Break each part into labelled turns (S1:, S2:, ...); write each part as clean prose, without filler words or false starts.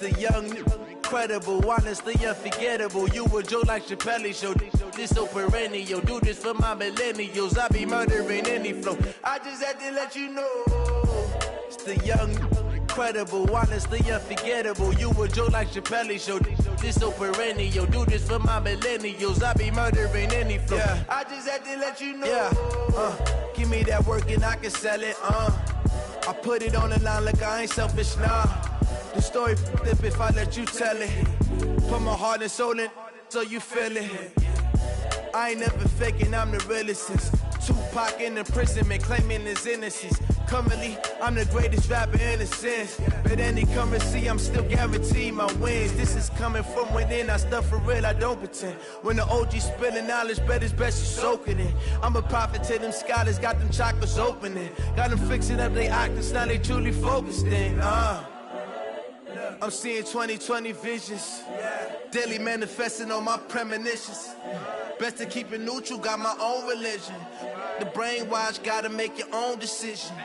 S1: the young, incredible, honestly unforgettable. You a joke like Chappelle Show. This so perennial. Do this for my millennials. I be murdering any flow. I just had to let you know. It's the young, incredible, honestly unforgettable. You a joke like Chappelle Show. This so perennial. Do this for my millennials. I be murdering any flow. Yeah. I just had to let you know. Yeah. Give me that work and I can sell it. I put it on the line like I ain't selfish, nah. The story flip if I let you tell it. Put my heart and soul in so you feel it. I ain't never faking, I'm the realest since Tupac in imprisonment, claiming his innocence. Currently, I'm the greatest rapper in a sense. But any come and see, I'm still guaranteed my wins. This is coming from within, I stuff for real, I don't pretend. When the OG spilling knowledge, bet it's best you soak it in. I'm a prophet to them scholars, got them chakras opening. Got them fixing up their octaves, now they truly focused in. I'm seeing 2020 visions, daily manifesting on my premonitions. Best to keep it neutral, got my own religion. The brainwash, gotta make your own decision.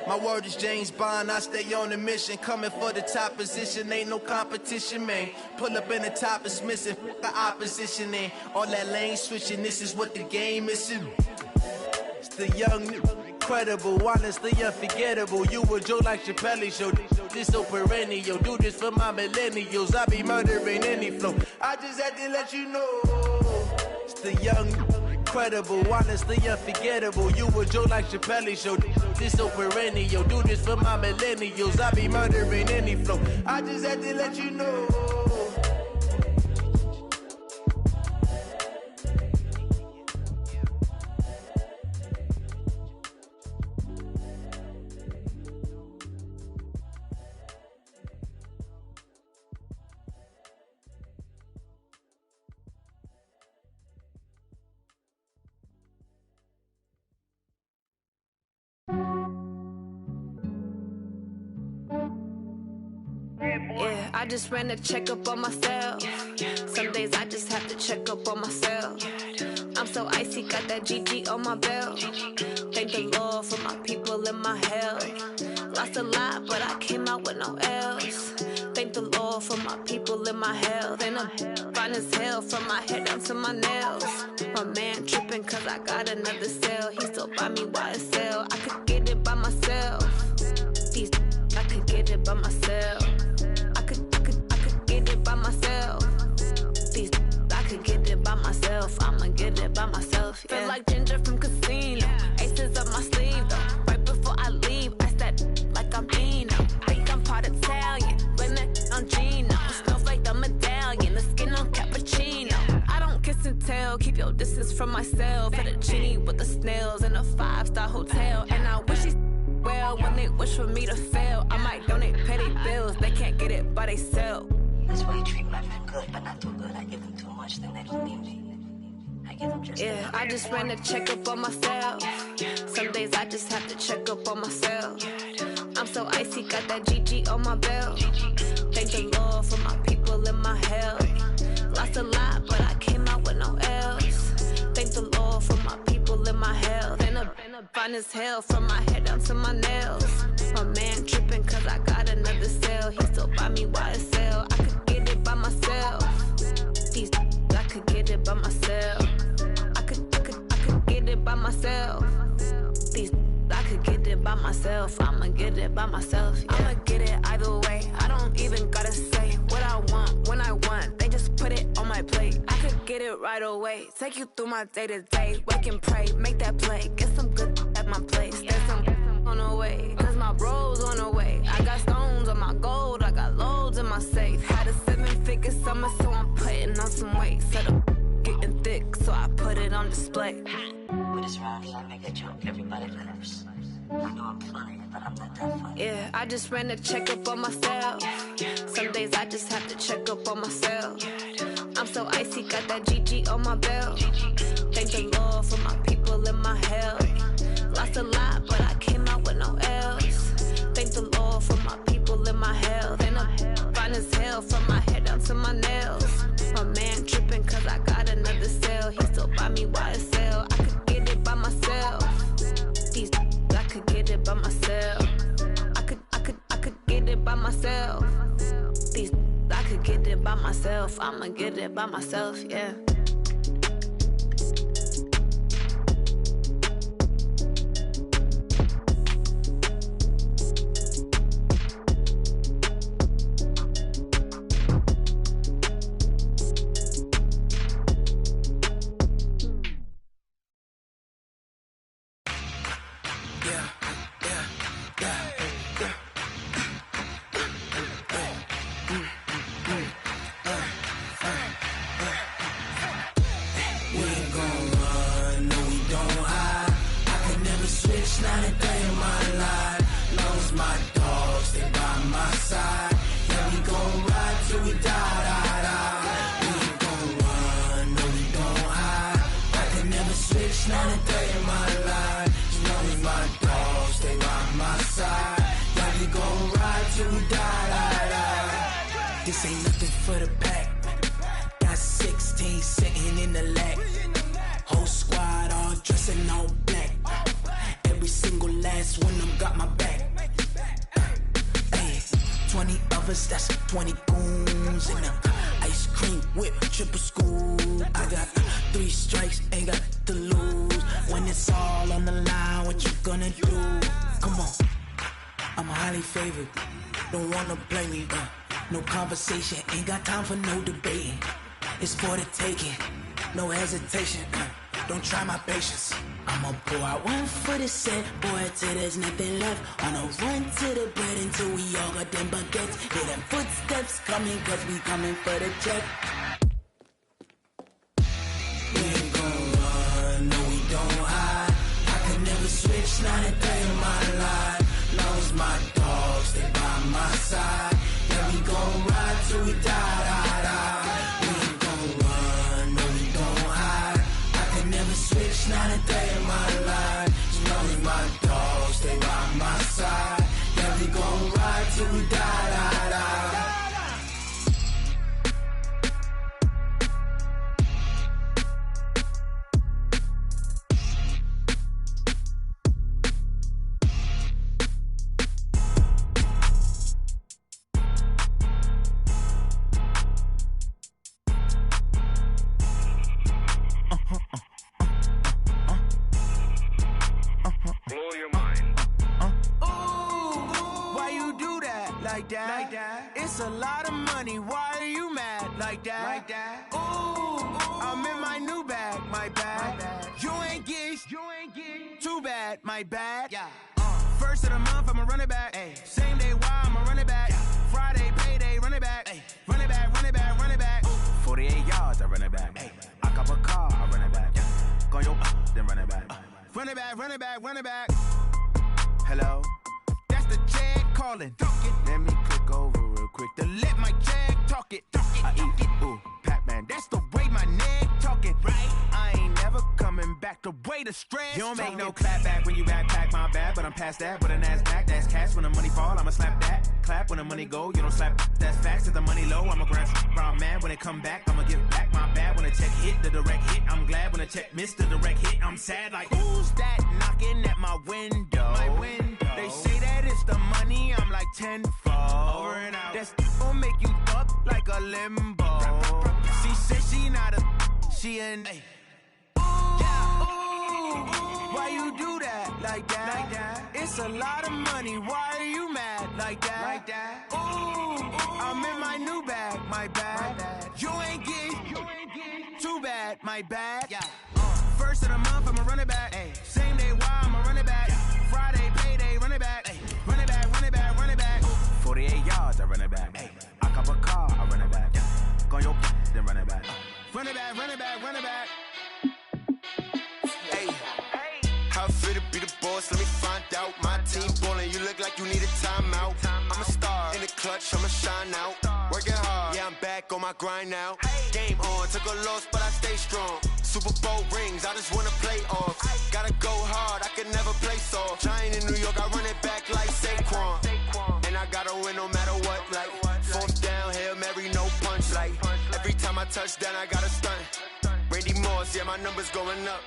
S1: My word is James Bond, I stay on the mission. Coming for the top position, ain't no competition, man. Pull up in the top, it's missing, the opposition in. All that lane switching, this is what the game is. It's the young, incredible, honestly unforgettable. You a joke like Chappelle Show. This so perennial. Do this for my millennials. I be murdering any flow. I just had to let you know. It's the young, incredible, honestly unforgettable. You a joke like Chappelle Show. This so perennial. Do this for my millennials. I be murdering any flow. I just had to let you know.
S2: Yeah, I just ran a checkup on myself. Some days I just have to check up on myself. I'm so icy, got that GG on my belt. Thank the Lord for my people and my health. Lost a lot, but I came out with no L's. Thank the Lord for my people and my health. And I'm fine as hell from my head down to my nails. My man tripping cause I got another cell. He still buy me YSL. I could get it by myself. These I could get it by myself. I could get it by myself. These I could get it by myself. I'ma get it by myself. Yeah. Feel like Ginger from Casino. Aces up my sleeve though. Right before I leave, I step like I'm Dino. Think I'm part Italian. Blame that on Gino. Smells like the medallion. The skin on cappuccino. I don't kiss and tell. Keep your distance from myself. Fettuccine with the snails in a 5-star hotel. And I wish these well when they wish for me to fail. I might donate petty bills. They can't get it by they sell.
S3: That's why you treat my men good, but not too good. I give them too much, then they don't need me. I give them just
S2: yeah, I just ran a checkup on myself. Some days I just have to check up on myself. I'm so icy, got that GG on my belt. Thank the Lord for my people and my health. Lost a lot, but I came out with no L's. Thank the Lord for my people and my health. And I'm fine as hell from my head down to my nails. My man tripping cause I got another cell. He still buy me YSL. I could get it by myself. These I could get it by myself. I could get it by myself. These I could get it by myself. I'ma get it by myself. Yeah. I'ma get it either way. I don't even gotta say what I want when I want. They just put it on my plate. I could get it right away. Take you through my day to day. Wake and pray, make that play. Get some good at my place. There's some on the way. Cause my bro's on the way. I got stones on my gold. I got loads in my safe. Had a 7-figure summer, so I'm putting on some weight. Set up getting thick, so I put it on display.
S3: With this round, I make a joke, everybody laughs. I know I'm funny, but I'm not that funny.
S2: Yeah, I just ran a checkup on myself. Some days I just have to check up on myself. I'm so icy, got that GG on my belt. Thank the Lord for my people and my health. Lost a lot, but I came out with no L's. Thank the Lord for my people and my health. And I'm fine as hell from my head down to my nails. My man tripping cause I got another cell. He still buy me YSL. I could get it by myself. These I could get it by myself. I could get it by myself. These myself. I'ma get it by myself, yeah.
S4: This ain't nothing for the pack. Got 16 sitting in the lag. Whole squad all dressing all black. Every single last one of them got my back. Hey, 20 of us, that's 20 goons in the ice cream whip, triple scoop. I got 3 strikes, ain't got to lose. When it's all on the line, what you gonna do? Come on, I'm highly favored. Don't wanna blame me, no conversation, ain't got time for no debating. It's for the taking, no hesitation. Don't try my patience. I'ma pour out one for the set, boy, till there's nothing left. On a run to the bread until we all got them baguettes. Hear them footsteps coming, cause we coming for the check. We ain't gon' run, no we don't hide. I could never switch, not a day in my life. Long as my dogs, they by my side. Yeah, we gon' ride till we die. We ain't gon' run, no we don't hide. I could never switch, not a day in my life. As long as my dogs, they by my side. Yeah, we gon' ride till we die.
S1: Like that. It's a lot of money. Why are you mad like that? Ooh, I'm in my new bag, my bad. You ain't get too bad, my bad. Yeah. First of the month, I'ma run it back. Ay. Same day, why I'ma run it back. Yeah. Friday, payday, run it back. Ay. Run it back, run it back, run it back. 48 yards, I run it back. Ay. I cop a car, I run it back. Yeah. Go yo, then run it back. Run it back, run it back, run it back. Hello? That's the check calling. Let me click over real quick to let my check talk it. I eat it, ooh, Pac-Man. That's the way my neck talking. Right? I ain't never coming back. The way the stress. You don't make no clap back when you backpack, my bad. But I'm past that. But an ass back, that's cash. When the money fall, I'ma slap that. Clap when the money go, you don't slap. That's facts. If the money low, I'ma grab brown man. When it come back, I'ma give back my bad. When the check hit, the direct hit. I'm glad when the check missed the direct hit. I'm sad like, who's that knocking at my window? My window. They say that it's the money, I'm like tenfold. Over and out. That's gon' make you up like a limbo. She said she not a, she an. Ay. Why you do that like that? It's a lot of money. Why are you mad like that? Ooh, I'm in my new bag, my bad. You ain't get too bad, my bad. Yeah. First of the month, I'ma run it back. Ay. Same day, why I'ma run it back. Friday, payday, run it back. Ay. Run it back, run it back, run it back. 48 yards, I run it back. Ay. I cop a car, I run it back. Go yo, then run it back. Run it back, run it back, run it back.
S5: How fit to be the boss, let me find out. My team ballin', you look like you need a timeout. I'm a star, in the clutch, I'ma shine out. Working hard, yeah, I'm back on my grind now. Game on, took a loss, but I stay strong. Super Bowl rings, I just wanna play off. Gotta go hard, I can never play soft. Giant in New York, I run it back like Saquon. And I gotta win no matter what, like. Fourth down, Hail Mary, no punch, like. Every time I touch down, I gotta stunt. Randy Moss, yeah, my numbers going up.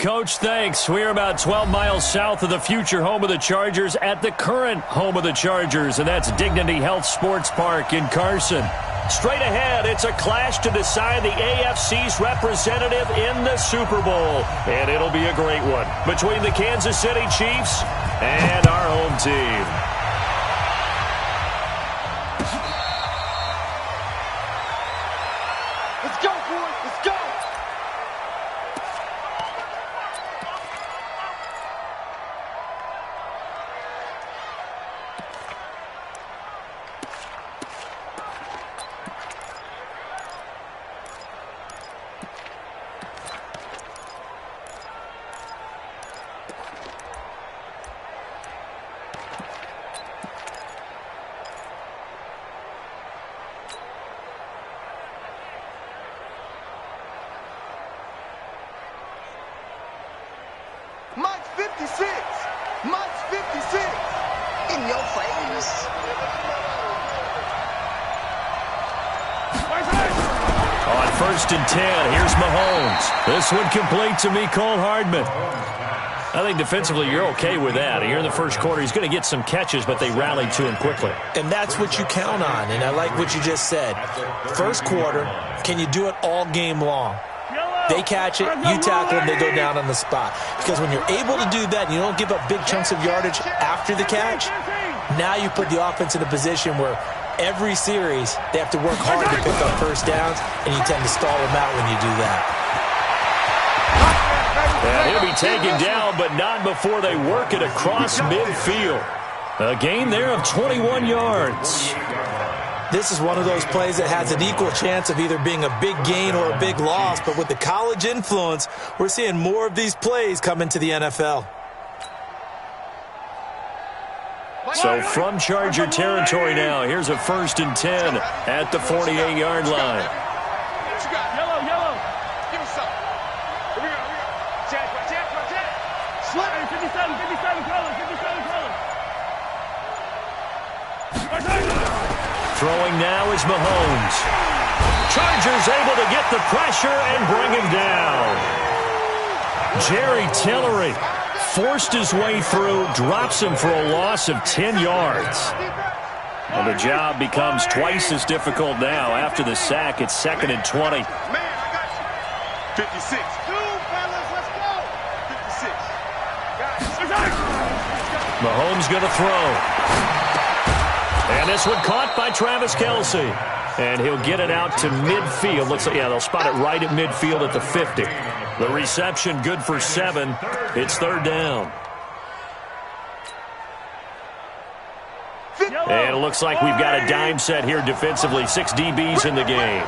S6: Coach. Thanks. We're about 12 miles south of the future home of the Chargers at the current home of the Chargers, and that's Dignity Health Sports Park in Carson. Straight ahead, it's a clash to decide the AFC's representative in the Super Bowl, and it'll be a great one between the Kansas City Chiefs and our home team.
S7: Let's go, boys. Let's go. Mike's 56. Mike's 56. In your face.
S6: On 1st and 10, here's Mahomes. This one complete to Mecole Hardman. I think defensively you're okay with that. Here in the first quarter, he's going to get some catches, but they rallied to him quickly.
S8: And that's what you count on, and I like what you just said. First quarter, can you do it all game long? They catch it, you tackle them, they go down on the spot. Because when you're able to do that and you don't give up big chunks of yardage after the catch, now you put the offense in a position where every series they have to work hard to pick up first downs, and you tend to stall them out when you do that.
S6: And he'll be taken down, but not before they work it across midfield. A gain there of 21 yards.
S8: This is one of those plays that has an equal chance of either being a big gain or a big loss, but with the college influence, we're seeing more of these plays come into the NFL.
S6: So from Charger territory now, here's a 1st and 10 at the 48-yard line.
S7: Yellow. Give me some. Here we go. Jack. Slip. 57 colors.
S6: Throwing now is Mahomes. Chargers able to get the pressure and bring him down. Jerry Tillery forced his way through, drops him for a loss of 10 yards. And the job becomes twice as difficult now. After the sack, it's 2nd and 20.
S7: Man, I got you. 56. Dude, fellas, let's go. 56.
S6: Mahomes going to throw. And this one caught by Travis Kelce. And he'll get it out to midfield. Looks like, yeah, they'll spot it right at midfield at the 50. The reception good for 7. It's 3rd down. And it looks like we've got a dime set here defensively. 6 DBs in the game.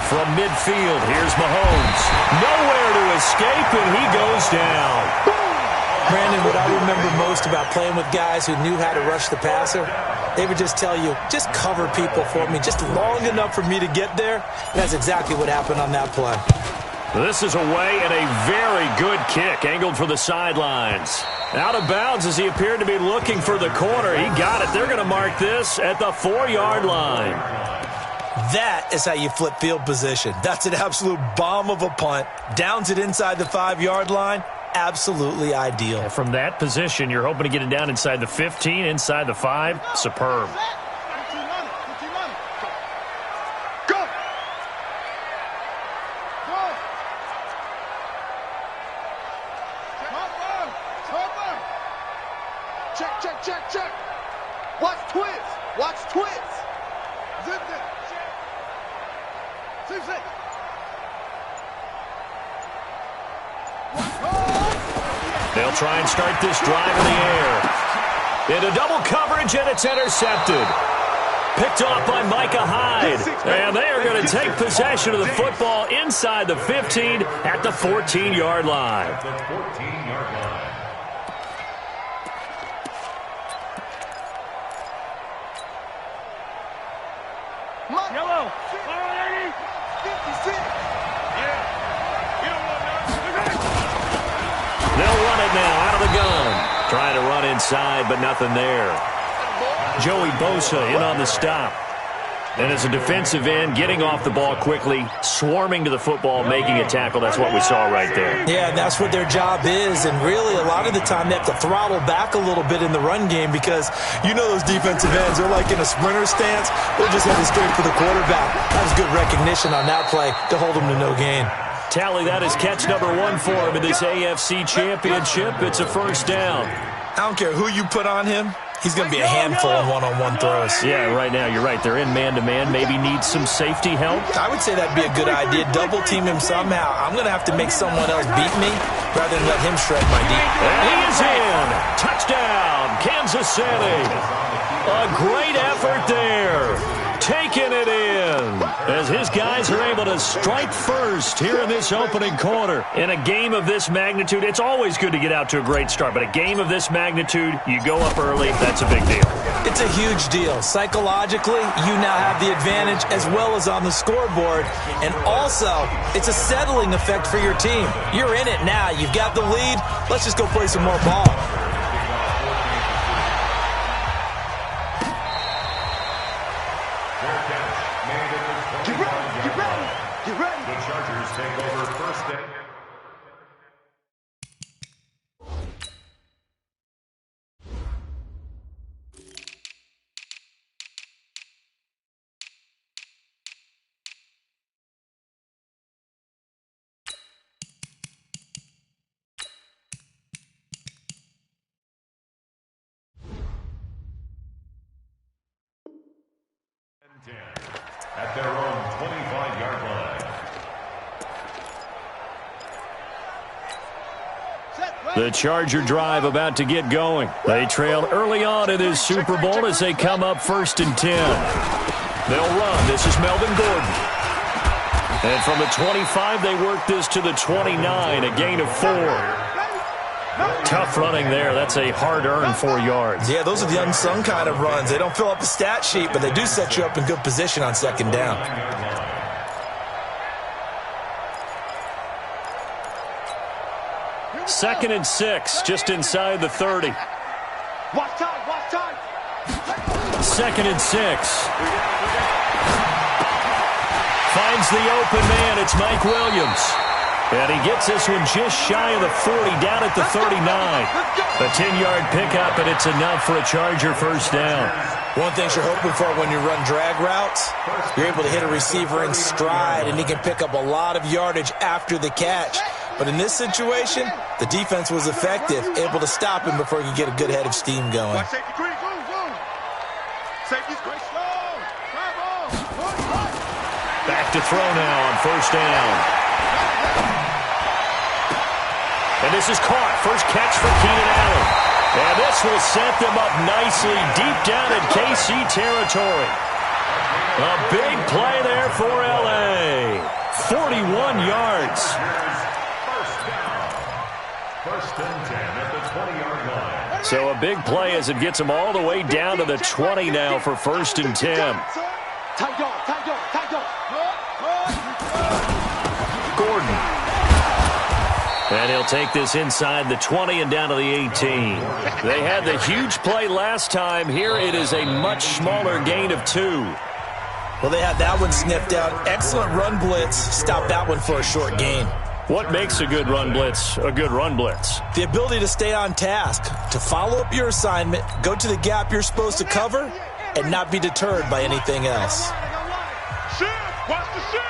S6: From midfield, here's Mahomes. Nowhere to escape, and he goes down.
S8: Brandon, what I remember most about playing with guys who knew how to rush the passer, they would just tell you, just cover people for me, just long enough for me to get there. And that's exactly what happened on that play.
S6: This is away and a very good kick, angled for the sidelines. Out of bounds as he appeared to be looking for the corner. He got it. They're going to mark this at the 4-yard line.
S8: That is how you flip field position. That's an absolute bomb of a punt. Downs it inside the 5-yard line. Absolutely ideal.
S6: And from that position, you're hoping to get it down inside the 15, inside the 5. Superb.
S7: Go. Check. Watch twins. Zip it.
S6: They'll try and start this drive in the air. Into double coverage, and it's intercepted. Picked off by Micah Hyde. And they are going to take possession of the football inside the 15 at the 14-yard line.
S7: Yellow. 56.
S6: They'll run it now out of the gun. Trying to run inside, but nothing there. Joey Bosa in on the stop. And as a defensive end, getting off the ball quickly, swarming to the football, making a tackle, that's what we saw right there.
S8: Yeah, and that's what their job is. And really, a lot of the time, they have to throttle back a little bit in the run game because you know those defensive ends, they're like in a sprinter stance. They're just heading straight for the quarterback. That was good recognition on that play to hold them to no gain.
S6: Tally, that is catch number 1 for him in this AFC Championship. It's a first down.
S8: I don't care who you put on him. He's going to be a handful in one-on-one throws.
S6: Yeah, right now, you're right. They're in man-to-man. Maybe need some safety help.
S8: I would say that'd be a good idea. Double-team him somehow. I'm going to have to make someone else beat me rather than let him shred my deep.
S6: And he is in. Touchdown, Kansas City. A great effort there. Taking it in as his guys are able to strike first here in this opening quarter. In a game of this magnitude, it's always good to get out to a great start, but a game of this magnitude, you go up early, that's a big deal.
S8: It's a huge deal. Psychologically, you now have the advantage as well as on the scoreboard, and also, it's a settling effect for your team. You're in it now. You've got the lead. Let's just go play some more ball.
S9: At their own 25-yard line.
S6: The Charger drive about to get going. They trail early on in this Super Bowl as they come up 1st and 10. They'll run. This is Melvin Gordon. And from the 25, they work this to the 29, a gain of 4. Tough running there. That's a hard-earned 4 yards.
S8: Yeah, those are the unsung kind of runs. They don't fill up the stat sheet, but they do set you up in good position on 2nd down.
S6: Second and 6, just inside the 30.
S7: Watch time.
S6: 2nd and 6. Finds the open man. It's Mike Williams. And he gets this one just shy of the 40, down at the 39. A 10-yard pickup, and it's enough for a Charger first down.
S8: One thing you're hoping for when you run drag routes, you're able to hit a receiver in stride, and he can pick up a lot of yardage after the catch. But in this situation, the defense was effective, able to stop him before he could get a good head of steam going.
S6: Back to throw now on first down. And this is caught. First catch for Keenan Allen. And this will set them up nicely deep down in KC territory. A big play there for L.A. 41 yards.
S9: First and 10 at the 20-yard line.
S6: So a big play as it gets them all the way down to the 20 now for 1st and 10. Gordon. And he'll take this inside the 20 and down to the 18. They had the huge play last time. Here it is a much smaller gain of 2.
S8: Well, they had that one sniffed out. Excellent run blitz. Stopped that one for a short gain.
S6: What makes a good run blitz a good run blitz?
S8: The ability to stay on task, to follow up your assignment, go to the gap you're supposed to cover, and not be deterred by anything else.
S7: Watch the shift.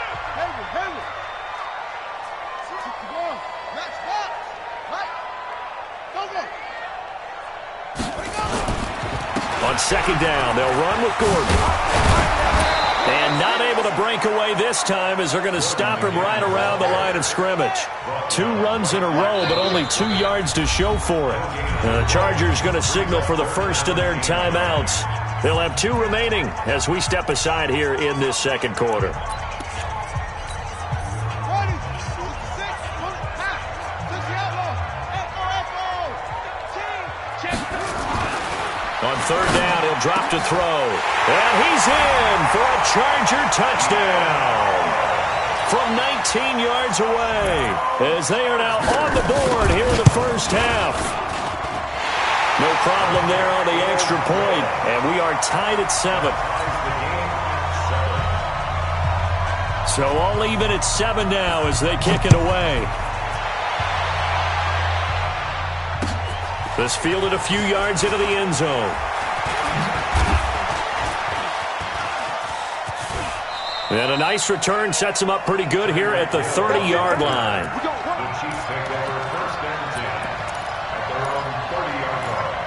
S6: On 2nd down, they'll run with Gordon. And not able to break away this time as they're going to stop him right around the line of scrimmage. 2 runs in a row, but only 2 yards to show for it. The Chargers going to signal for the first of their timeouts. They'll have 2 remaining as we step aside here in this 2nd quarter. On 3rd down, he'll drop to throw. And he's in for a Charger touchdown from 19 yards away as they are now on the board here in the first half. No problem there on the extra point, and we are tied at 7. So all even at 7 now as they kick it away. This fielded a few yards into the end zone. And a nice return sets him up pretty good here at the 30-yard line.
S9: The Chiefs take over first and 10 at their own 30-yard line.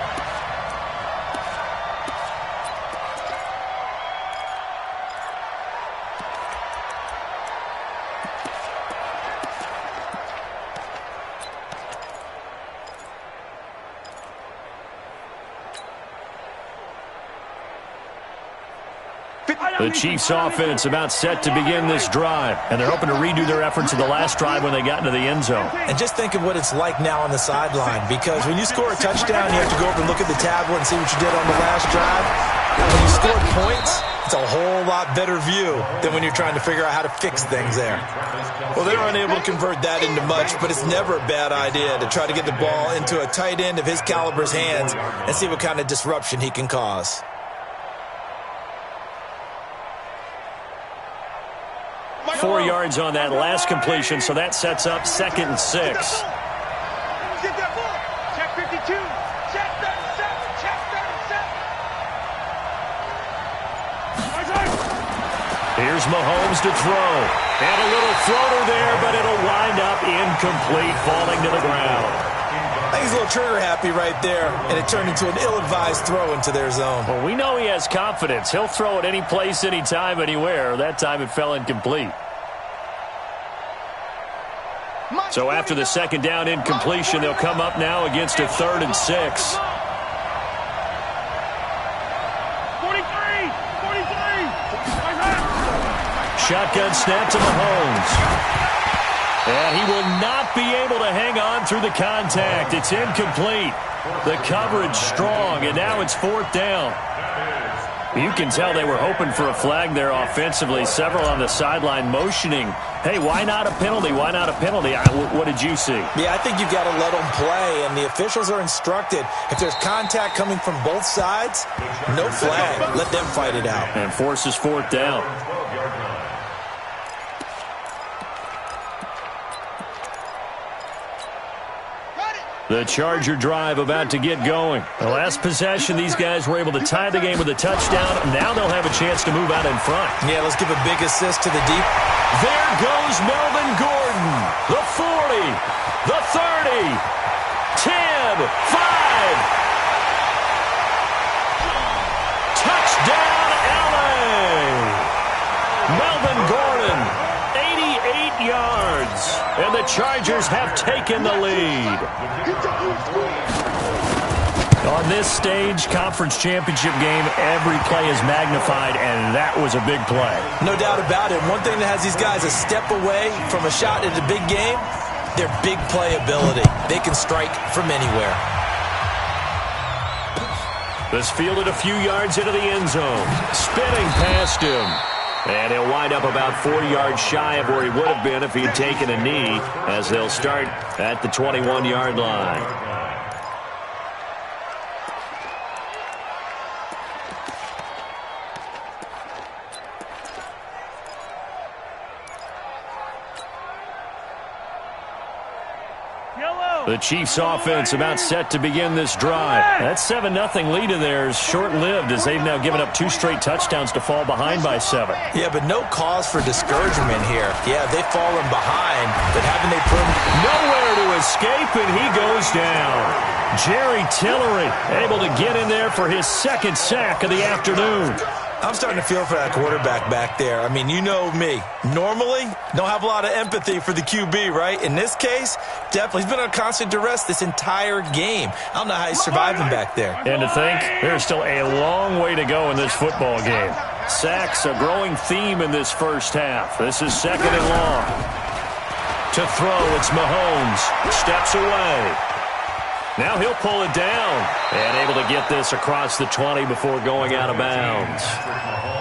S6: The Chiefs offense about set to begin this drive, and they're hoping to redo their efforts in the last drive when they got into the end zone.
S8: And just think of what it's like now on the sideline, because when you score a touchdown, you have to go over and look at the tablet and see what you did on the last drive. When you score points, it's a whole lot better view than when you're trying to figure out how to fix things there. Well, they're unable to convert that into much, but it's never a bad idea to try to get the ball into a tight end of his caliber's hands and see what kind of disruption he can cause.
S6: Four yards on that last completion, so that sets up 2nd and 6.
S7: Get that ball. Check 52. Check 37. Check 37.
S6: Here's Mahomes to throw. And a little floater there, but it'll wind up incomplete, falling to the ground.
S8: I think he's a little trigger happy right there, and it turned into an ill-advised throw into their zone.
S6: Well, we know he has confidence. He'll throw it any place, anytime, anywhere. That time it fell incomplete. So after the 2nd down incompletion, they'll come up now against a 3rd and 6.
S7: 43.
S6: Shotgun snap to Mahomes. And he will not be able to hang on through the contact. It's incomplete. The coverage strong, and now it's 4th down. You can tell they were hoping for a flag there offensively. Several on the sideline motioning, hey, why not a penalty? Why not a penalty? What did you see?
S8: Yeah, I think you've got to let them play, and the officials are instructed. If there's contact coming from both sides, no flag. Let them fight it out.
S6: And forces 4th down. The Charger drive about to get going. The last possession, these guys were able to tie the game with a touchdown. Now they'll have a chance to move out in front.
S8: Yeah, let's give a big assist to the deep.
S6: There goes Melvin Gordon. The 40, the 30, 10, 5. Touchdown, LA. Melvin Gordon, 88 yards. And the Chargers have taken the lead. On this stage, conference championship game, every play is magnified, and that was a big play.
S8: No doubt about it. One thing that has these guys a step away from a shot at a big game, their big play ability. They can strike from anywhere.
S6: This fielded a few yards into the end zone. Spinning past him. And he'll wind up about 40 yards shy of where he would have been if he had taken a knee, as they'll start at the 21-yard line. The Chiefs offense about set to begin this drive. That 7-0 lead of theirs short-lived as they've now given up 2 straight touchdowns to fall behind by 7.
S8: Yeah, but no cause for discouragement here. Yeah, they've fallen behind, but haven't they proven
S6: nowhere to escape, and he goes down. Jerry Tillery able to get in there for his 2nd sack of the afternoon.
S8: I'm starting to feel for that quarterback back there. I mean, you know me. Normally, don't have a lot of empathy for the QB, right? In this case, definitely. He's been on constant duress this entire game. I don't know how he's surviving back there.
S6: And to think, there's still a long way to go in this football game. Sacks, a growing theme in this first half. This is 2nd and long. To throw, it's Mahomes. Steps away. Now he'll pull it down and able to get this across the 20 before going out of bounds.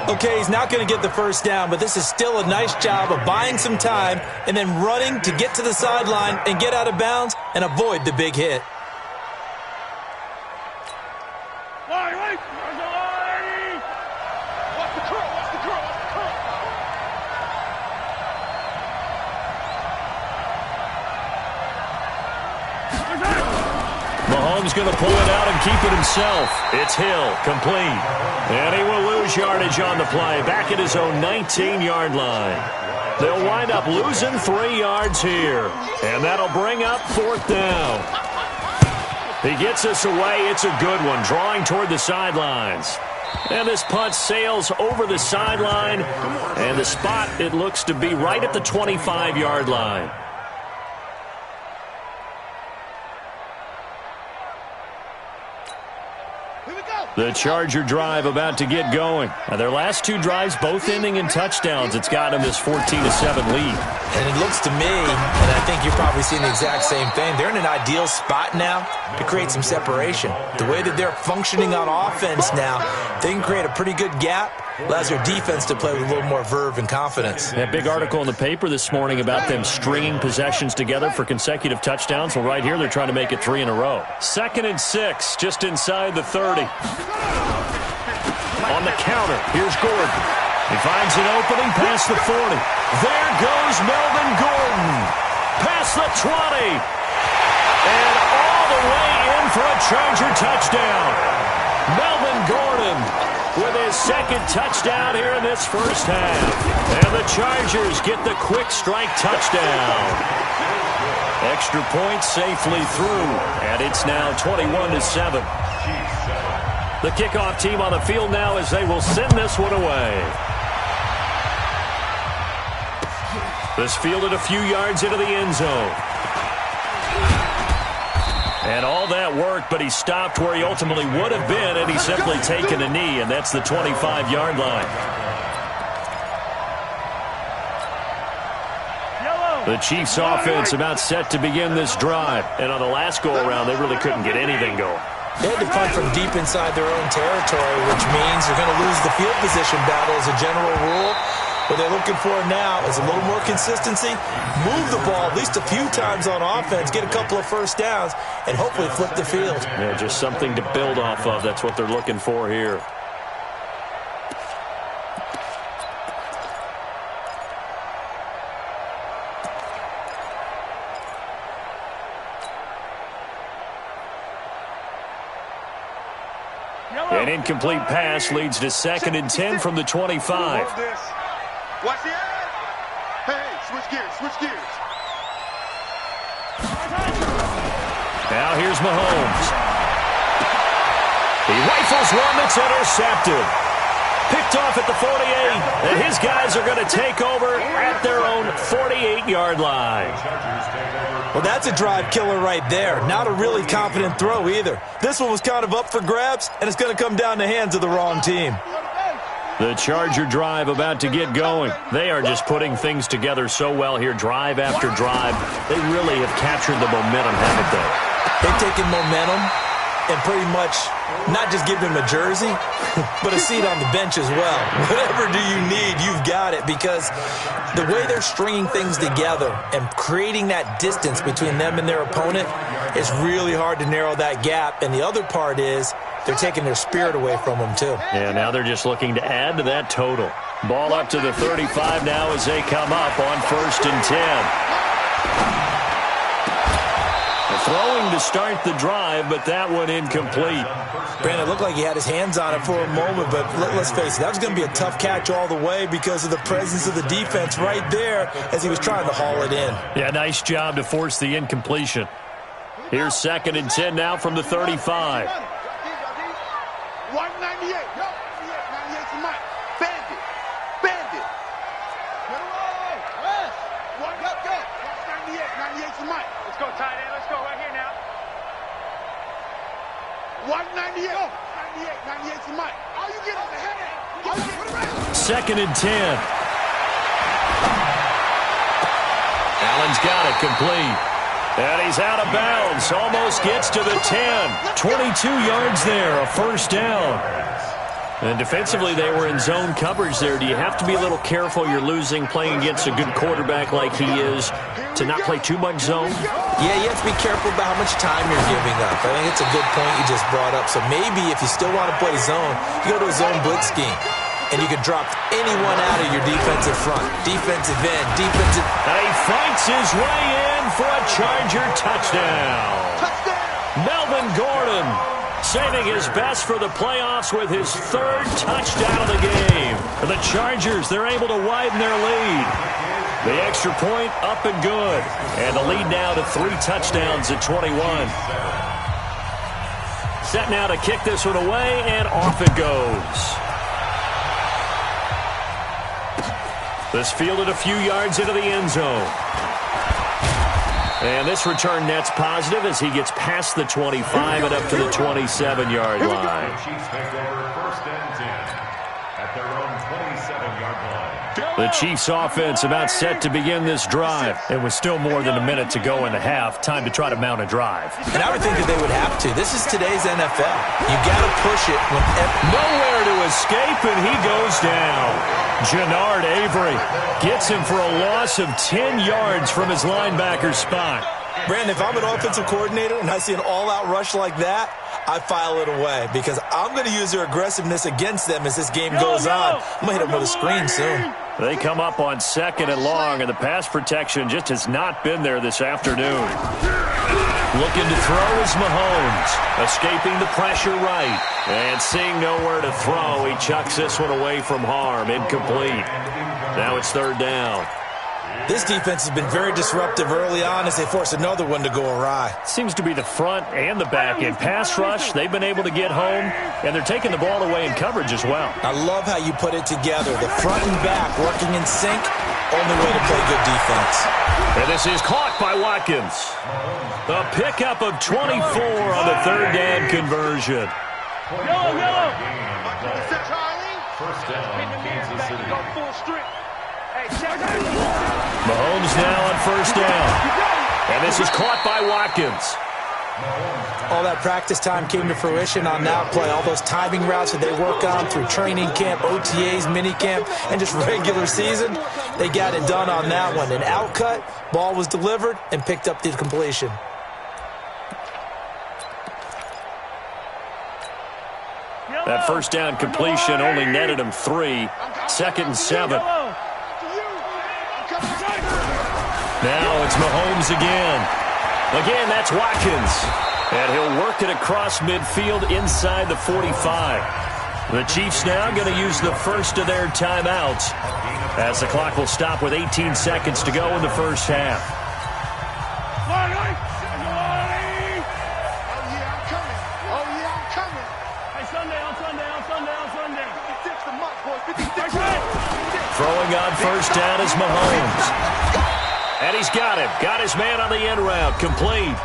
S8: Okay, he's not going to get the first down, but this is still a nice job of buying some time and then running to get to the sideline and get out of bounds and avoid the big hit.
S6: Mahomes going to pull it out and keep it himself. It's Hill, complete. And he will lose yardage on the play, back at his own 19-yard line. They'll wind up losing 3 yards here. And that'll bring up 4th down. He gets us away. It's a good one, drawing toward the sidelines. And this punt sails over the sideline. And the spot, it looks to be right at the 25-yard line. The Charger drive about to get going. Now, their last 2 drives, both ending in touchdowns. It's got them this 14-7 lead.
S8: And it looks to me, and I think you're probably seeing the exact same thing, they're in an ideal spot now to create some separation. The way that they're functioning on offense now, they can create a pretty good gap. Allows their defense to play with a little more verve and confidence.
S6: That big article in the paper this morning about them stringing possessions together for consecutive touchdowns. Well, right here, they're trying to make it 3 in a row. 2nd and 6, just inside the 30. On the counter, here's Gordon. He finds an opening past the 40. There goes Melvin Gordon. Past the 20. And all the way in for a Charger touchdown. Melvin Gordon with his 2nd touchdown here in this first half. And the Chargers get the quick strike touchdown. Extra point safely through, and it's now 21-7. The kickoff team on the field now as they will send this one away. This fielded a few yards into the end zone. And all that work, but he stopped where he ultimately would have been had he simply taken a knee, and that's the 25-yard line. The Chiefs' offense about set to begin this drive. And on the last go-around, they really couldn't get anything going.
S8: They had to punt from deep inside their own territory, which means they're going to lose the field position battle as a general rule. What they're looking for now is a little more consistency, move the ball at least a few times on offense, get a couple of first downs, and hopefully flip the field.
S6: Yeah, just something to build off of. That's what they're looking for here. An incomplete pass leads to 2nd and 10 from the 25.
S7: Watch the edge. Hey, switch gears.
S6: Now here's Mahomes. He rifles one that's intercepted. Picked off at the 48, and his guys are going to take over at their own 48-yard line.
S8: Well, that's a drive killer right there. Not a really confident throw either. This one was kind of up for grabs, and it's going to come down the hands of the wrong team.
S6: The Charger drive about to get going. They are just putting things together so well here, drive after drive. They really have captured the momentum, haven't they?
S8: They've taken momentum and pretty much not just give him a jersey, but a seat on the bench as well. Whatever do you need, you've got it, because the way they're stringing things together and creating that distance between them and their opponent, it's really hard to narrow that gap. And the other part is they're taking their spirit away from them, too.
S6: Yeah, now they're just looking to add to that total. Ball up to the 35 now as they come up on 1st and 10. Throwing to start the drive, but that one incomplete.
S8: Brandon, it looked like he had his hands on it for a moment, but let's face it, that was going to be a tough catch all the way because of the presence of the defense right there as he was trying to haul it in.
S6: Yeah, nice job to force the incompletion. Here's 2nd and 10 now from the 35.
S7: 198. 98 to Mike. Bandit. Get away. Yes. 98 to Mike.
S10: Let's go, tight end. Let's go right here now.
S7: 198. 98 to Mike. All you get is a headache.
S6: 2nd and 10. Allen's got it complete. And he's out of bounds. Almost gets to the 10. 22 yards there, a first down. And defensively, they were in zone coverage there. Do you have to be a little careful? You're losing, playing against a good quarterback like he is, to not play too much zone?
S8: Yeah, you have to be careful about how much time you're giving up. I think it's a good point you just brought up. So maybe if you still want to play zone, you go to a zone blitz scheme. And you can drop anyone out of your defensive front. Defensive end, defensive...
S6: And he fights his way in for a Charger touchdown. Melvin Melvin Gordon, saving his best for the playoffs with his third touchdown of the game. For the Chargers, they're able to widen their lead. The extra point up and good. And the lead now to 3 touchdowns at 21. Set now to kick this one away, and off it goes. This fielded a few yards into the end zone. And this return net's positive as he gets past the 25 and up to the 27-yard line.
S9: The Chiefs take over 1st and 10 at their own 27-yard line.
S6: The Chiefs offense about set to begin this drive.
S11: And with still more than a minute to go in the half, time to try to mount a drive.
S8: And I would think that they would have to. This is today's NFL. You got to push it.
S6: Nowhere to escape, and he goes down. Jannard Avery gets him for a loss of 10 yards from his linebacker spot.
S8: Brandon, if I'm an offensive coordinator and I see an all-out rush like that, I file it away because I'm going to use their aggressiveness against them as this game goes on. I'm going to hit them with a screen soon.
S6: They come up on 2nd and long, and the pass protection just has not been there this afternoon. Looking to throw is Mahomes, escaping the pressure right. And seeing nowhere to throw, he chucks this one away from harm, incomplete. Now it's 3rd down.
S8: This defense has been very disruptive early on as they force another one to go awry.
S6: Seems to be the front and the back end. Pass rush, they've been able to get home, and they're taking the ball away in coverage as well.
S8: I love how you put it together. The front and back working in sync, only way to play good defense.
S6: And this is caught by Watkins. The pickup of 24 on the 3rd down conversion.
S10: Yellow.
S9: 1st down, Kansas City.
S6: Mahomes now on 1st down. And this is caught by Watkins.
S8: All that practice time came to fruition on that play. All those timing routes that they work on through training camp, OTAs, minicamp, and just regular season, they got it done on that one. An outcut, ball was delivered, and picked up the completion.
S6: That 1st down completion only netted him 3. 2nd and 7. Now it's Mahomes again. Again, that's Watkins. And he'll work it across midfield inside the 45. The Chiefs now going to use the first of their timeouts as the clock will stop with 18 seconds to go in the 1st half. Throwing on 1st down is Mahomes. And he's got him. Got his man on the end route. Complete.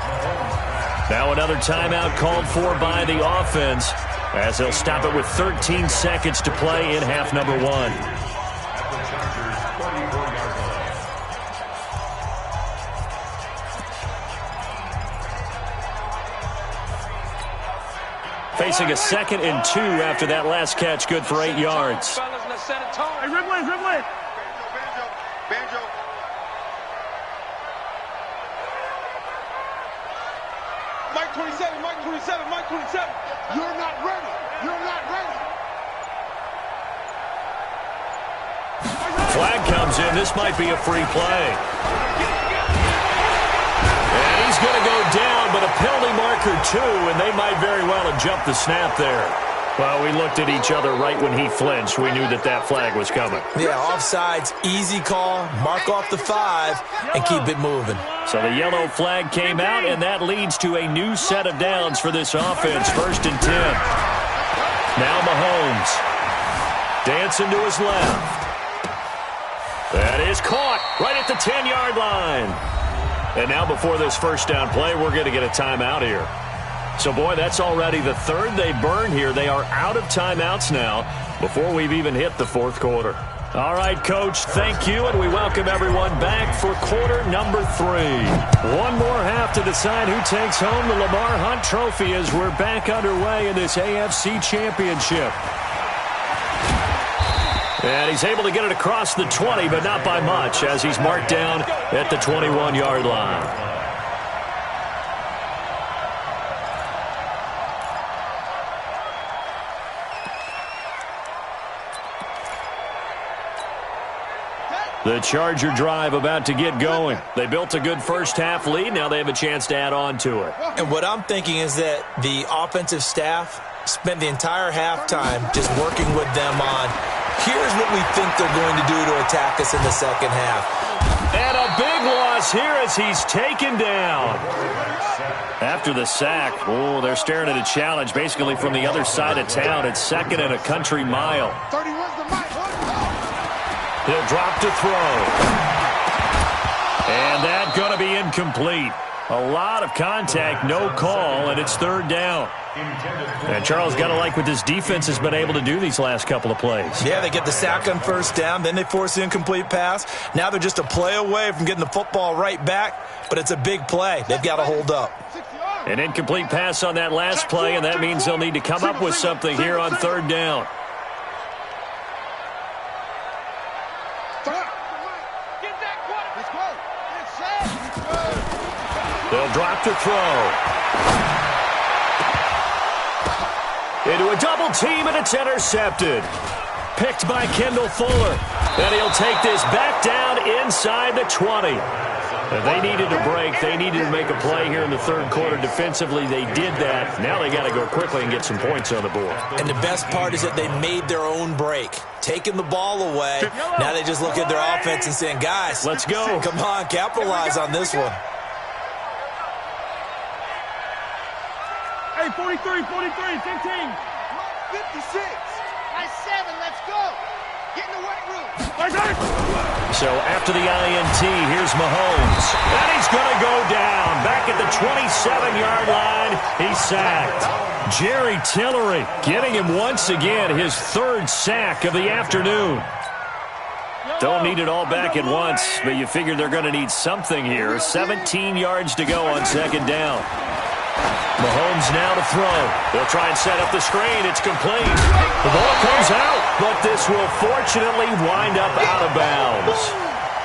S6: Now another timeout called for by the offense as they'll stop it with 13 seconds to play in half number 1. Facing a 2nd and 2 after that last catch, good for 8 yards.
S10: Hey, Riblet. Banjo. Mike 27. You're not ready.
S6: Flag comes in. This might be a free play. And he's going to go down, but a penalty marker too, and they might very well have jumped the snap there. Well, we looked at each other right when he flinched. We knew that flag was coming.
S8: Yeah, offsides, easy call, mark off the 5, and keep it moving.
S6: So the yellow flag came out, and that leads to a new set of downs for this offense. 1st and 10. Now Mahomes. Dancing to his left. That is caught right at the 10-yard line. And now before this 1st down play, we're going to get a timeout here. So, boy, that's already the 3rd they burn here. They are out of timeouts now before we've even hit the 4th quarter. All right, Coach, thank you, and we welcome everyone back for quarter number 3. One more half to decide who takes home the Lamar Hunt Trophy as we're back underway in this AFC Championship. And he's able to get it across the 20, but not by much, as he's marked down at the 21-yard line. The Charger drive about to get going. They built a good first-half lead. Now they have a chance to add on to it.
S8: And what I'm thinking is that the offensive staff spent the entire halftime just working with them on, here's what we think they're going to do to attack us in the second half.
S6: And a big loss here as he's taken down. After the sack, they're staring at a challenge basically from the other side of town. It's 2nd and a country mile. He'll drop to throw. And that's going to be incomplete. A lot of contact, no call, and it's 3rd down. And Charles, got to like what this defense has been able to do these last couple of plays.
S8: Yeah, they get the sack on 1st down, then they force the incomplete pass. Now they're just a play away from getting the football right back, but it's a big play. They've got to hold up.
S6: An incomplete pass on that last play, and that means they'll need to come up with something here on 3rd down. They'll drop to throw. Into a double team, and it's intercepted. Picked by Kendall Fuller. And he'll take this back down inside the 20. If they needed a break, they needed to make a play here in the 3rd quarter defensively. They did that. Now they got to go quickly and get some points on the board.
S8: And the best part is that they made their own break. Taking the ball away. Now they just look at their offense and saying, guys,
S6: let's go.
S8: Come on, capitalize on this one.
S10: Hey, 43, 15. 56.
S7: Nice 7, let's go. Get in the weight room.
S6: So after the INT, here's Mahomes. And he's going to go down. Back at the 27-yard line, he's sacked. Jerry Tillery getting him once again, his 3rd sack of the afternoon. Don't need it all back at once, but you figure they're going to need something here. 17 yards to go on 2nd down. Mahomes now to throw. They'll try and set up the screen. It's complete. The ball comes out, but this will fortunately wind up out of bounds.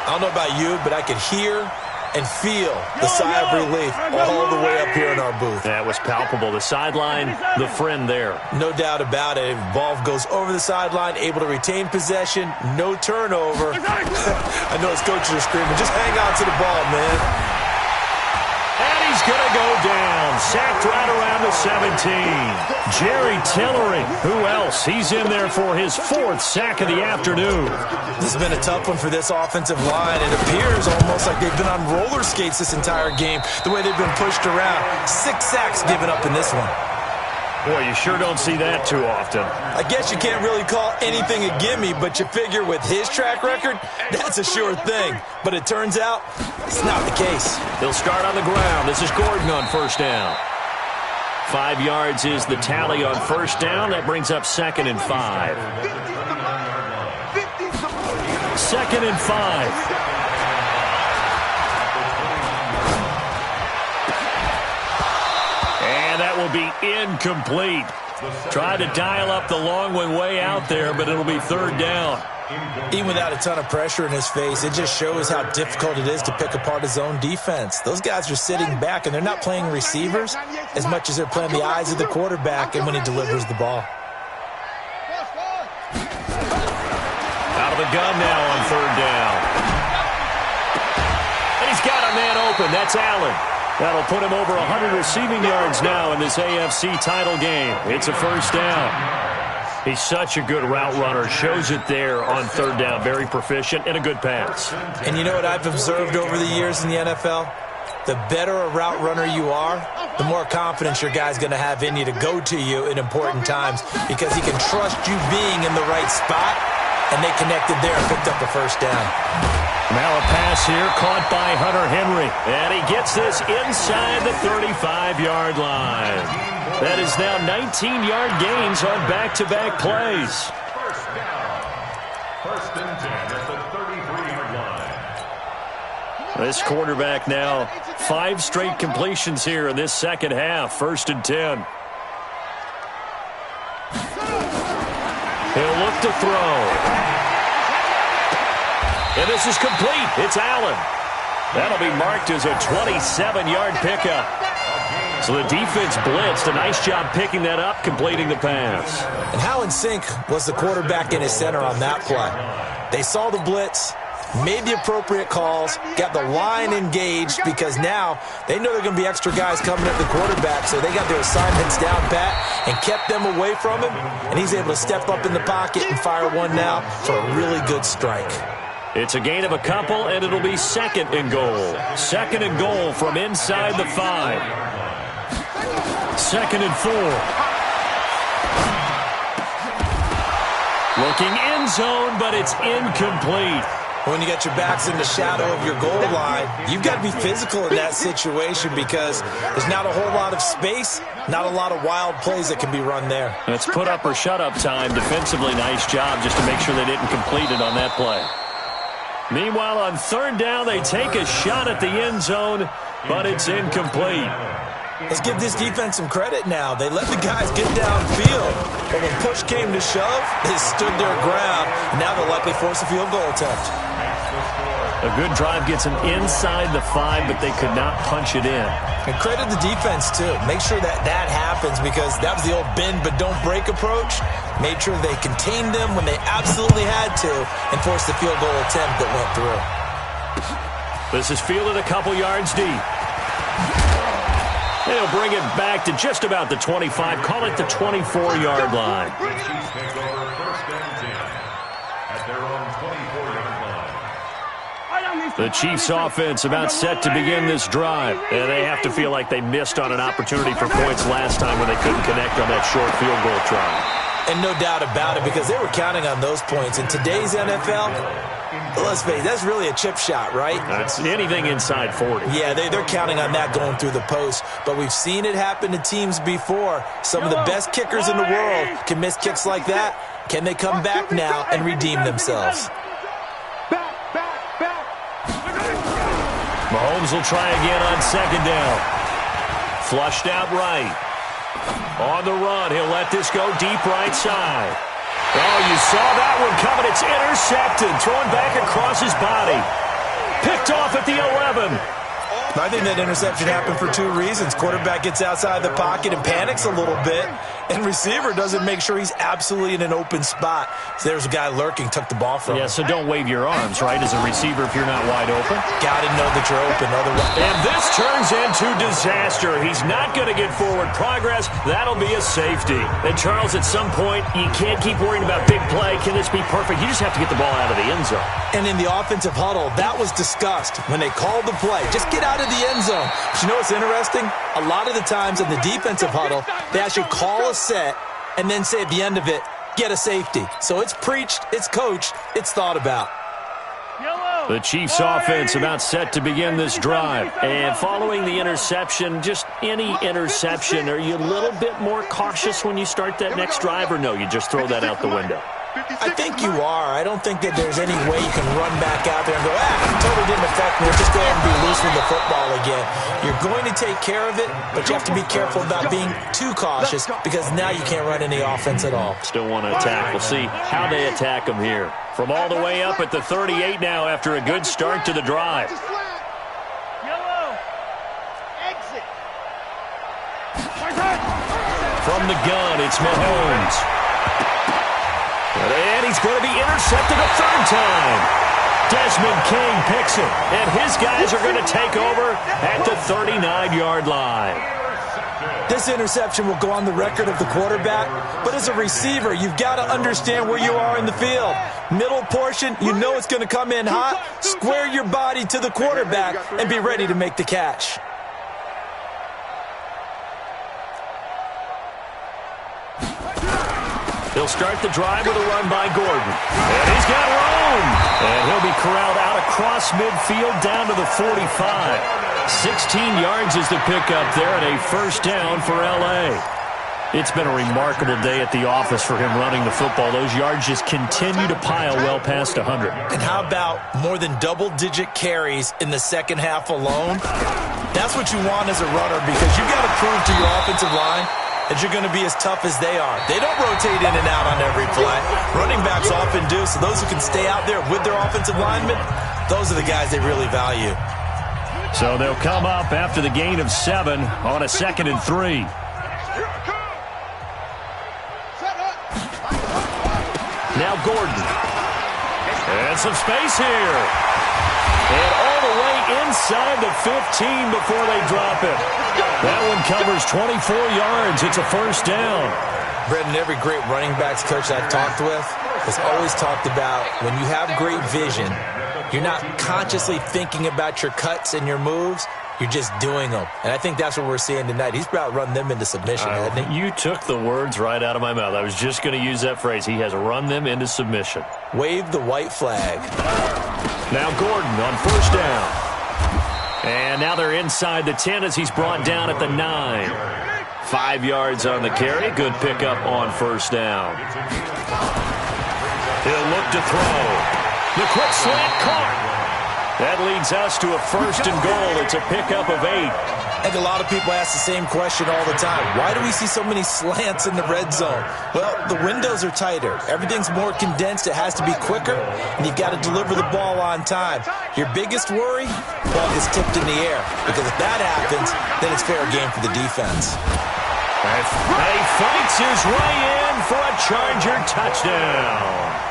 S8: I don't know about you, but I could hear and feel the sigh of relief all the way up here in our booth.
S6: That was palpable. The sideline, the friend there.
S8: No doubt about it. Ball goes over the sideline, able to retain possession, no turnover. I know his coaches are screaming, just hang on to the ball, man.
S6: And he's going to go down. Sacked right around the 17. Jerry Tillery. Who else? He's in there for his 4th sack of the afternoon.
S8: This has been a tough one for this offensive line. It appears almost like they've been on roller skates this entire game, the way they've been pushed around. 6 sacks given up in this one.
S6: Boy, you sure don't see that too often.
S8: I guess you can't really call anything a gimme, but you figure with his track record, that's a sure thing. But it turns out, it's not the case.
S6: He'll start on the ground. This is Gordon on 1st down. 5 yards is the tally on 1st down. That brings up 2nd and 5. 2nd and 5. And that will be incomplete. Try to dial up the long one way out there, but it'll be 3rd down.
S8: Even without a ton of pressure in his face, it just shows how difficult it is to pick apart his own defense. Those guys are sitting back, and they're not playing receivers as much as they're playing the eyes of the quarterback and when he delivers the ball.
S6: Out of the gun now on 3rd down. And he's got a man open. That's Allen. That'll put him over 100 receiving yards now in this AFC title game. It's a 1st down. He's such a good route runner. Shows it there on 3rd down. Very proficient and a good pass.
S8: And you know what I've observed over the years in the NFL? The better a route runner you are, the more confidence your guy's going to have in you to go to you in important times because he can trust you being in the right spot, and they connected there and picked up a 1st down.
S6: Now a pass here caught by Hunter Henry. And he gets this inside the 35-yard line. That is now 19-yard gains on back-to-back plays.
S9: 1st down. 1st and 10 at the 33-yard line.
S6: This quarterback now 5 straight completions here in this second half. 1st and 10. He'll look to throw. And this is complete. It's Allen. That'll be marked as a 27-yard pickup. So the defense blitzed. A nice job picking that up, completing the pass.
S8: And how in sync was the quarterback and his center on that play? They saw the blitz, made the appropriate calls, got the line engaged, because now they know there are going to be extra guys coming at the quarterback, so they got their assignments down pat and kept them away from him, and he's able to step up in the pocket and fire one now for a really good strike.
S6: It's a gain of a couple, and it'll be second and goal. Second and goal from inside the 5. Second and 4. Looking end zone, but it's incomplete.
S8: When you got your backs in the shadow of your goal line, you've got to be physical in that situation because there's not a whole lot of space, not a lot of wild plays that can be run there.
S6: It's put up or shut up time. Defensively, nice job just to make sure they didn't complete it on that play. Meanwhile, on third down, they take a shot at the end zone, but it's incomplete.
S8: Let's give this defense some credit now. They let the guys get downfield, but when push came to shove, they stood their ground, and now they'll likely force a field goal attempt.
S6: A good drive gets them inside the 5, but they could not punch it in.
S8: And credit the defense, too. Make sure that happens because that was the old bend but don't break approach. Made sure they contained them when they absolutely had to and forced the field goal attempt that went through.
S6: This is fielded a couple yards deep. They'll bring it back to just about the 25. Call it the 24-yard line.
S9: Chiefs take over first and 10 at their own 24-yard line.
S6: The Chiefs offense about set to begin this drive. And they have to feel like they missed on an opportunity for points last time when they couldn't connect on that short field goal try.
S8: And no doubt about it because they were counting on those points. In today's NFL, let's face it, that's really a chip shot, right?
S6: That's anything inside 40.
S8: Yeah, they're counting on that going through the post. But we've seen it happen to teams before. Some of the best kickers in the world can miss kicks like that. Can they come back now and redeem themselves?
S6: Mahomes will try again on second down. Flushed out right. On the run, he'll let this go deep right side. Oh, you saw that one coming. It's intercepted. Thrown back across his body. Picked off at the 11.
S8: I think that interception happened for two reasons. Quarterback gets outside the pocket and panics a little bit, and receiver doesn't make sure he's absolutely in an open spot. So there's a guy lurking, took the ball from him.
S6: Yeah, so don't wave your arms, right, as a receiver if you're not wide open.
S8: Got to know that you're open. Otherwise.
S6: And this turns into disaster. He's not going to get forward progress. That'll be a safety. And, Charles, at some point, you can't keep worrying about big play. Can this be perfect? You just have to get the ball out of the end zone.
S8: And in the offensive huddle, that was discussed when they called the play. Just get out of the end zone. But you know what's interesting? A lot of the times in the defensive huddle, they actually call a set and then say at the end of it, get a safety. So it's preached, it's coached, it's thought about.
S6: The Chiefs offense about set to begin this drive. And following the interception, just any interception, are you a little bit more cautious when you start that next drive, or no, you just throw that out the window?
S8: I think you are. I don't think that there's any way you can run back out there and go, totally didn't affect me. Just go ahead and be loose with the football again. You're going to take care of it, but you have to be careful about being too cautious because now you can't run any offense at all.
S6: Still want to attack. We'll see how they attack them here. From all the way up at the 38 now after a good start to the drive. From the gun, it's Mahomes. And he's going to be intercepted a third time. Desmond King picks it. And his guys are going to take over at the 39-yard line.
S8: This interception will go on the record of the quarterback, but as a receiver, you've got to understand where you are in the field. Middle portion, you know it's going to come in hot. Square your body to the quarterback and be ready to make the catch.
S6: He'll start the drive with a run by Gordon. And he's got room. And he'll be corralled out across midfield down to the 45. 16 yards is the pickup there and a first down for L.A. It's been a remarkable day at the office for him running the football. Those yards just continue to pile well past 100.
S8: And how about more than double-digit carries in the second half alone? That's what you want as a runner because you've got to prove to your offensive line that you're going to be as tough as they are. They don't rotate in and out on every play. Running backs often do, so those who can stay out there with their offensive linemen, those are the guys they really value.
S6: So they'll come up after the gain of 7 on a 2nd and 3. Now Gordon. And some space here. And all the way inside the 15 before they drop it. That one covers 24 yards. It's a first down.
S8: Brendan, every great running backs coach I've talked with has always talked about when you have great vision, you're not consciously thinking about your cuts and your moves. You're just doing them. And I think that's what we're seeing tonight. He's about run them into submission, hasn't he?
S6: You took the words right out of my mouth. I was just going to use that phrase. He has run them into submission.
S8: Wave the white flag.
S6: Now Gordon on first down. And now they're inside the 10 as he's brought down at the 9. 5 yards on the carry. Good pickup on first down. He'll look to throw. The quick slant caught. That leads us to a first and goal. It's a pickup of 8.
S8: I think a lot of people ask the same question all the time. Why do we see so many slants in the red zone? Well, the windows are tighter. Everything's more condensed. It has to be quicker, and you've got to deliver the ball on time. Your biggest worry? Ball gets tipped in the air, because if that happens, then it's fair game for the defense.
S6: He fights his way in for a Charger touchdown.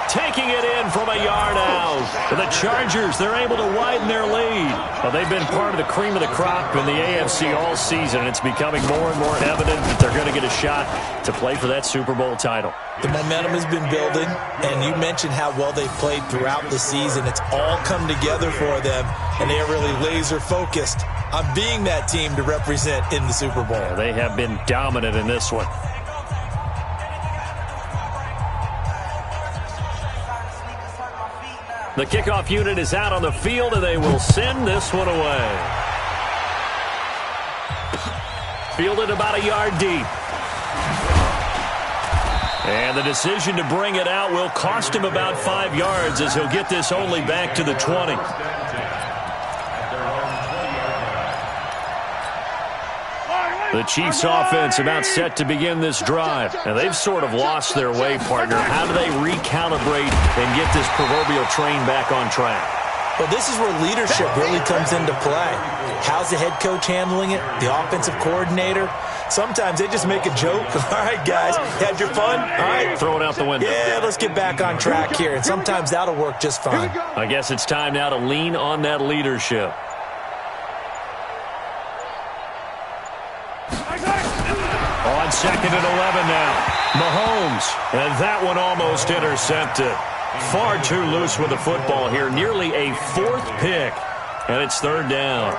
S6: Taking it in from a yard out. The Chargers, they're able to widen their lead. Well, they've been part of the cream of the crop in the AFC all season, and it's becoming more and more evident that they're going to get a shot to play for that Super Bowl title.
S8: The momentum has been building, and you mentioned how well they've played throughout the season. It's all come together for them, and they are really laser-focused on being that team to represent in the Super Bowl.
S6: Yeah, they have been dominant in this one. The kickoff unit is out on the field, and they will send this one away. Fielded about a yard deep. And the decision to bring it out will cost him about 5 yards as he'll get this only back to the 20. The Chiefs offense about set to begin this drive. And they've sort of lost their way, partner. How do they recalibrate and get this proverbial train back on track?
S8: Well, this is where leadership really comes into play. How's the head coach handling it? The offensive coordinator? Sometimes they just make a joke. All right, guys, had your fun? All right.
S6: Throw it out the window.
S8: Yeah, let's get back on track here. And sometimes that'll work just fine.
S6: I guess it's time now to lean on that leadership. On second and 11 now. Mahomes. And that one almost intercepted. Far too loose with the football here. Nearly a 4th pick. And it's 3rd down.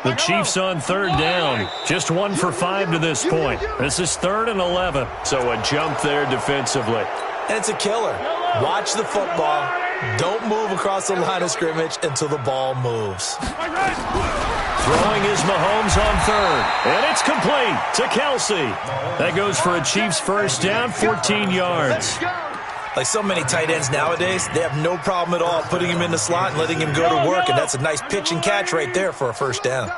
S6: The Chiefs on 3rd down. Just 1 for 5 to this point. This is 3rd and 11. So a jump there defensively.
S8: And it's a killer. Watch the football. Don't move across the line of scrimmage until the ball moves.
S6: Throwing is Mahomes on 3rd. And it's complete to Kelsey. That goes for a Chiefs first down, 14 yards.
S8: Like so many tight ends nowadays, they have no problem at all putting him in the slot and letting him go to work, and that's a nice pitch and catch right there for a first down.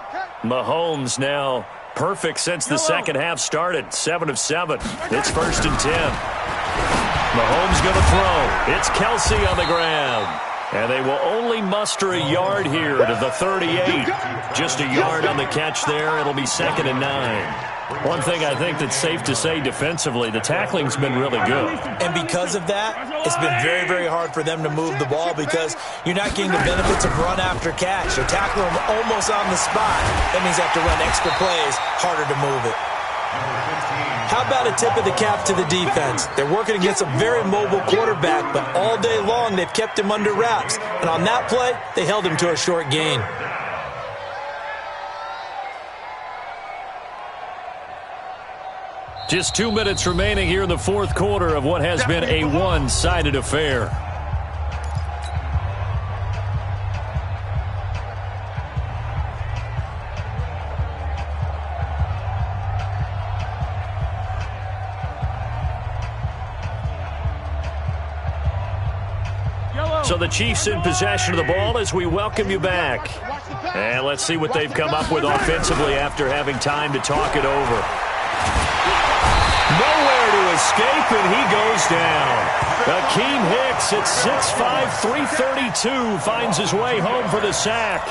S6: Mahomes now perfect since the second half started, 7 of 7. It's 1st and 10. Mahomes going to throw. It's Kelsey on the ground. And they will only muster a yard here to the 38. Just a yard on the catch there. It'll be 2nd and 9. One thing I think that's safe to say defensively, the tackling's been really good.
S8: And because of that, it's been very, very hard for them to move the ball because you're not getting the benefits of run after catch. They're tackling them almost on the spot. That means they have to run extra plays, harder to move it. How about a tip of the cap to the defense? They're working against a very mobile quarterback, but all day long they've kept him under wraps. And on that play, they held him to a short gain.
S6: Just 2 minutes remaining here in the 4th quarter of what has been a one-sided affair. So the Chiefs in possession of the ball as we welcome you back. And let's see what they've come up with offensively after having time to talk it over. Nowhere to escape, and he goes down. Akeem Hicks at 6'5", 332 finds his way home for the sack.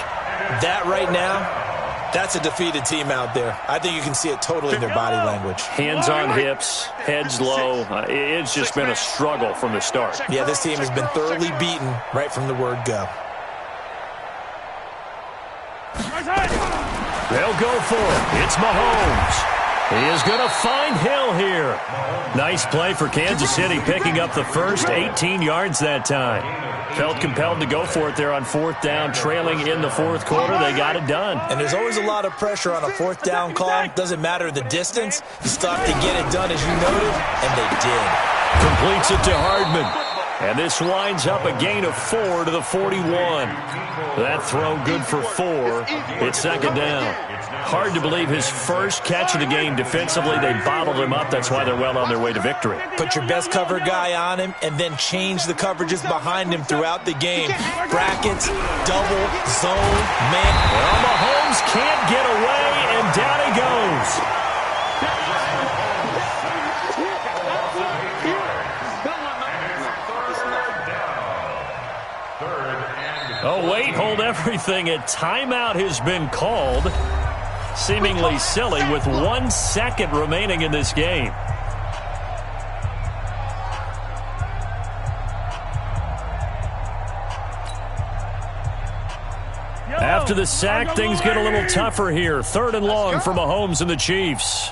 S8: That right now, that's a defeated team out there. I think you can see it totally in their body language.
S6: Hands on hips, heads low. It's just been a struggle from the start.
S8: Yeah, this team has been thoroughly beaten right from the word go.
S6: They'll go for it. It's Mahomes. He is going to find Hill here. Nice play for Kansas City, picking up the first 18 yards that time. Felt compelled to go for it there on 4th down, trailing in the 4th quarter. They got it done.
S8: And there's always a lot of pressure on a 4th down call. Doesn't matter the distance. You still have to get it done, as you noted, and they did.
S6: Completes it to Hardman. And this winds up a gain of 4 to the 41. That throw good for 4. It's 2nd down. Hard to believe his first catch of the game defensively. They bottled him up. That's why they're well on their way to victory.
S8: Put your best cover guy on him and then change the coverages behind him throughout the game. Brackets, double, zone, man.
S6: Well, Mahomes can't get away, and down he goes. Oh, wait, hold everything. A timeout has been called. Seemingly silly with 1 second remaining in this game. After the sack, things get a little tougher here. 3rd and long for Mahomes and the Chiefs.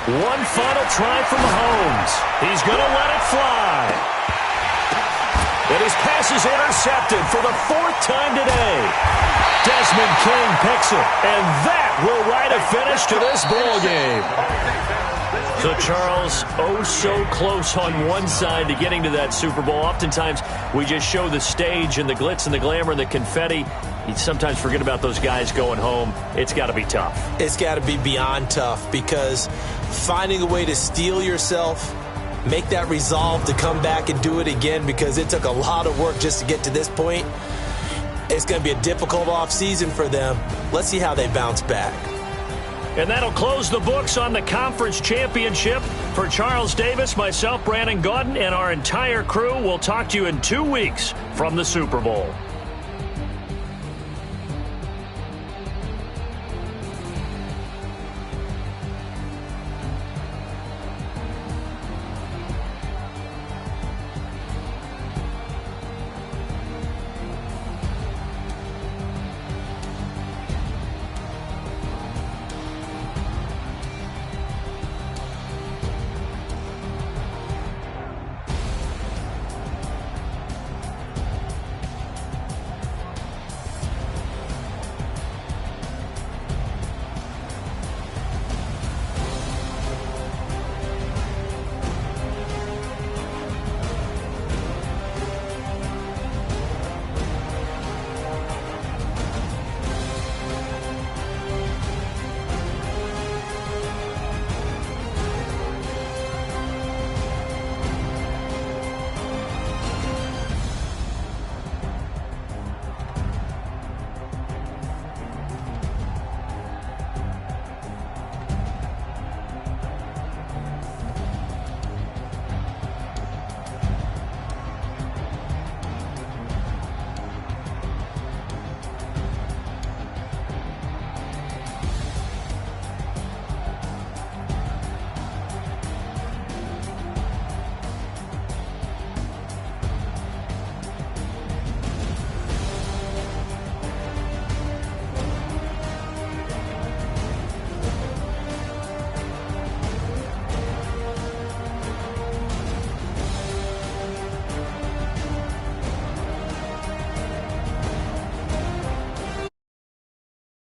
S6: One final try for Mahomes. He's going to let it fly. And his pass is intercepted for the 4th time today. Desmond King picks it, and that will write a finish to this ball game. So, Charles, oh so close on one side to getting to that Super Bowl. Oftentimes, we just show the stage and the glitz and the glamour and the confetti. You sometimes forget about those guys going home. It's got to be tough.
S8: It's got to be beyond tough, because finding a way to steel yourself, make that resolve to come back and do it again, because it took a lot of work just to get to this point. It's going to be a difficult offseason for them. Let's see how they bounce back.
S6: And that'll close the books on the conference championship. For Charles Davis, myself, Brandon Gaudin, and our entire crew, we'll talk to you in 2 weeks from the Super Bowl.